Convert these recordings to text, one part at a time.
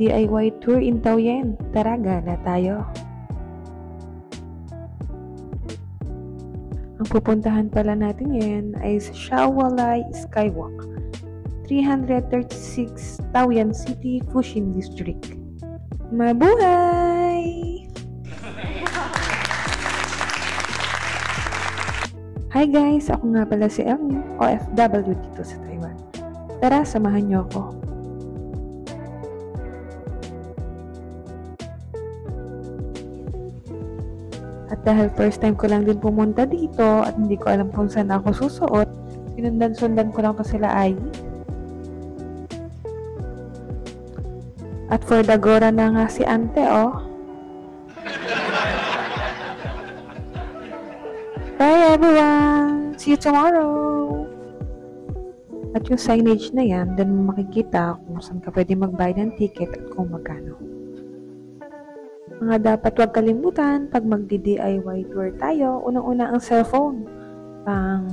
DIY tour in Taoyuan. Tara, gala tayo. Ang pupuntahan pala natin yan ay sa Shawalai Skywalk, 336 Taoyuan City, Fuxing District. Mabuhay! Hi guys! Ako nga pala si Elmi, OFW dito sa Taiwan. Tara, samahan niyo ako. At dahil first time ko lang din pumunta dito at hindi ko alam kung saan ako susuot, sinundan-sundan ko lang pa sila ay. At for the Gora na nga si ante, oh. Bye everyone! See you tomorrow! At yung signage na yan, doon makikita kung saan ka pwede magbayad ng ticket at kung magkano. Mga dapat huwag kalimutan pag magdi-DIY tour tayo, unang-una ang cellphone, pang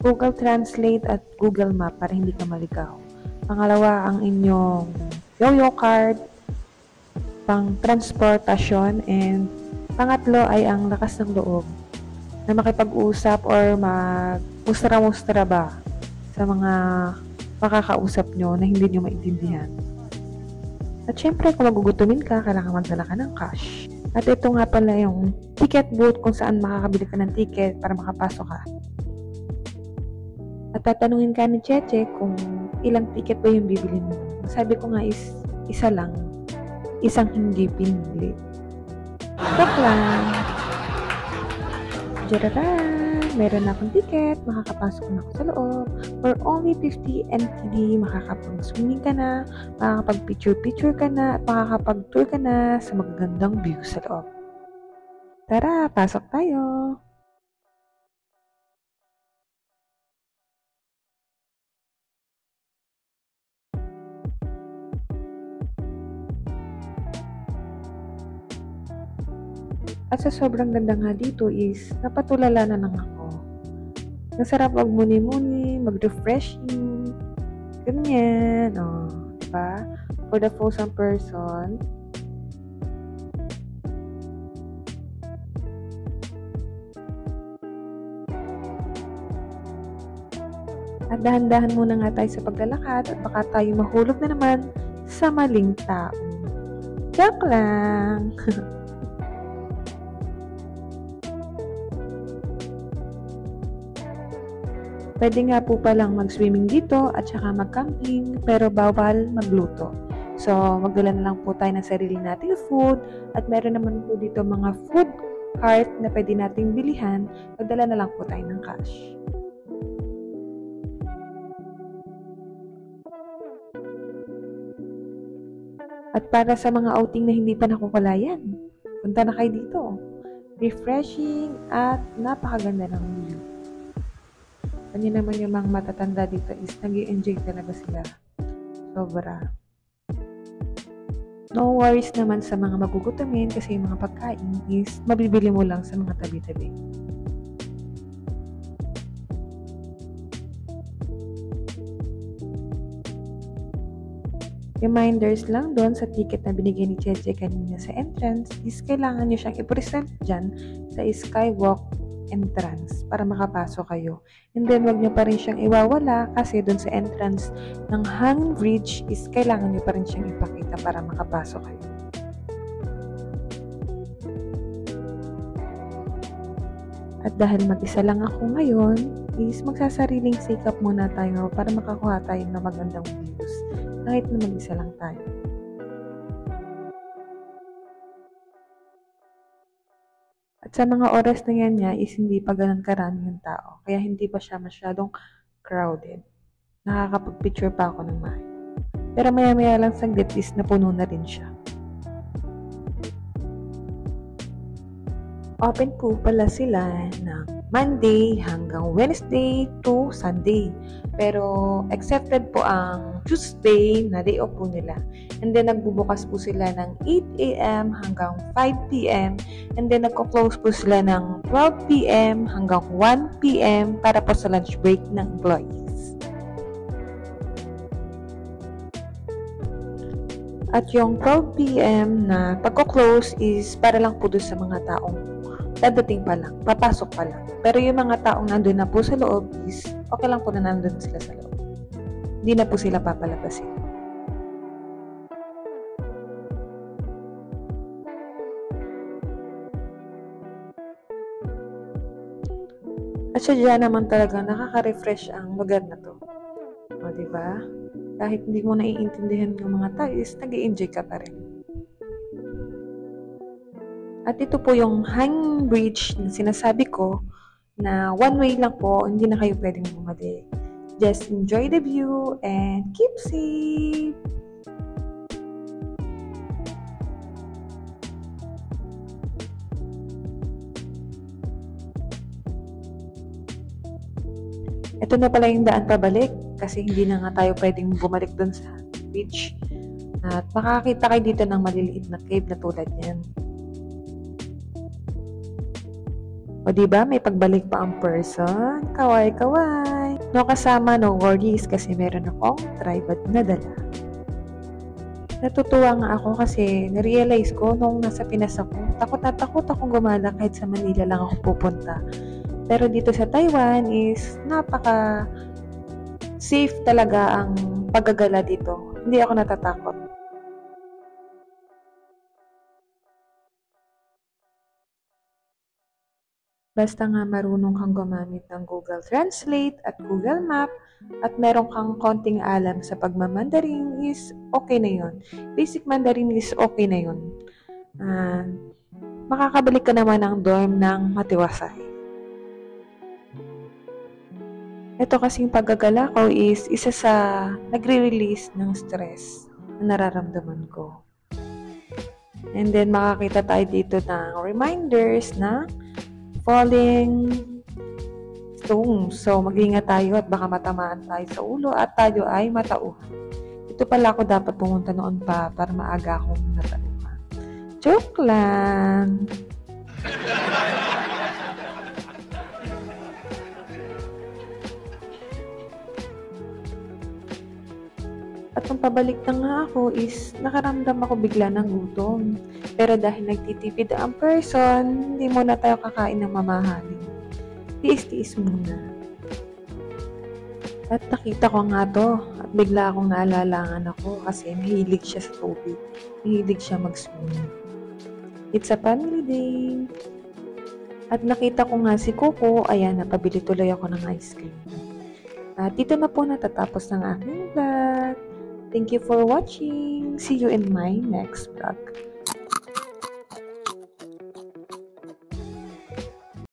Google Translate at Google Map para hindi ka maligaw. Pangalawa, ang inyong Yoyo card, pang transportasyon, and pangatlo ay ang lakas ng loob na makipag-usap or mag-mustra-mustra ba sa mga makakausap nyo na hindi nyo maintindihan. At syempre, kung magugutumin ka, kailangan magdala ka ng cash. At ito nga pala yung ticket booth kung saan makakabili ka ng ticket para makapasok ka. At tatanungin ka ni Cheche kung ilang ticket ba yung bibili mo. Sabi ko nga is isa lang, isang hindi pinili. Joke lang! Jararan! Meron na akong ticket, makakapasok na ako sa loob. For only 50 NTD, makakapag-swimming ka na, makakapag-picture-picture ka na, at makakapag-tour ka na sa magagandang view sa loob. Tara, pasok tayo! At sa sobrang ganda nga dito is, napatulala na lang ako. Nasarap mag-muni-muni, mag-refreshing, ganyan, diba? For the wholesome person. At dahan-dahan muna nga tayo sa paglalakad at baka tayo mahulog na naman sa maling tao. Joke lang! Pwede nga po palang mag-swimming dito at saka mag-camping, pero bawal magluto. So, magdala na lang po tayo ng sarili nating food at meron naman po dito mga food cart na pwede nating bilihan. Magdala na lang po tayo ng cash. At para sa mga outing na hindi pa nakukulayan, punta na kayo dito. Refreshing at napakaganda ng view. Kanya naman yung mga matatanda dito is nag-i-enjoy talaga sila. Sobra. No worries naman sa mga magugutumin kasi yung mga pagkain is mabibili mo lang sa mga tabi-tabi. Reminders lang doon sa ticket na binigay ni Cheche kanina sa entrance is kailangan nyo siyang i-present dyan sa Skywalk entrance para makapasok kayo. And then, wag nyo pa rin siyang iwawala kasi doon sa entrance ng hanging bridge is kailangan nyo pa rin siyang ipakita para makapasok kayo. At dahil mag-isa lang ako ngayon, is magsasariling sikap muna tayo para makakuha tayo ng magandang views kahit na mag-isa lang tayo. At sa mga oras na yan niya is hindi pa ganun karami yung tao. Kaya hindi pa siya masyadong crowded. Nakakapag-picture pa ako ng maayos. Pero maya-maya lang saglit is napuno na rin siya. Open po pala sila ng Monday hanggang Wednesday to Sunday. Pero accepted po ang Tuesday na day off po nila. And then nagbubukas po sila ng 8 a.m. hanggang 5 p.m. And then nagko-close po sila ng 12 p.m. hanggang 1 p.m. para po sa lunch break ng employees. At yung 12 p.m. na pagko-close is para lang po doon sa mga taong dadating pa lang, papasok pa lang. Pero yung mga taong nandun na po sa loob is okay lang po na nandun sila sa loob. Hindi na po sila papalabasin. At sadya naman talaga nakaka-refresh ang lugar na to. O, diba? Kahit hindi mo naiintindihan ng mga tao is nag-i-enjoy ka pa rin. At ito po yung hanging bridge na sinasabi ko na one way lang po, hindi na kayo pwedeng bumalik. Just enjoy the view and keep safe! Ito na pala yung daan pabalik kasi hindi na nga tayo pwedeng bumalik dun sa beach. At makakita kayo dito ng maliliit na cave na tulad yan. O diba, may pagbalik pa ang person. Kaway-kaway. No kasama, no worries kasi meron akong tripod na dala. Natutuwa nga ako kasi narealize ko nung nasa Pinas ako, takot na takot akong gumala kahit sa Manila lang ako pupunta. Pero dito sa Taiwan is napaka safe talaga ang paggagala dito. Hindi ako natatakot. Basta nga marunong kang gumamit ng Google Translate at Google Map at meron kang konting alam sa pagmamandarin is okay na yun. Basic Mandarin is okay na yun. Makakabalik ka naman ng dorm ng matiwasay. Ito kasing paggagala ko is isa sa nagre-release ng stress na nararamdaman ko. And then makakita tayo dito ng reminders na falling stones. So, mag-ingat tayo at baka matamaan tayo sa ulo at tayo ay matauhan. Ito pala ako dapat pumunta noon pa para maaga akong natauhan. Joke lang! At nung pabalik na nga ako is nakaramdam ako bigla ng gutom. Pero dahil nagtitipid ang person, hindi muna tayo kakain ng mamahalin. Tiis-tiis muna. At nakita ko nga to at bigla akong naalalangan ako kasi mahilig siya sa tubig. Mahilig siya mag-swimming. It's a family day. At nakita ko nga si Coco, ayan, napabili tuloy ako ng ice cream. At dito na po natatapos ng aking vlog. Thank you for watching. See you in my next vlog.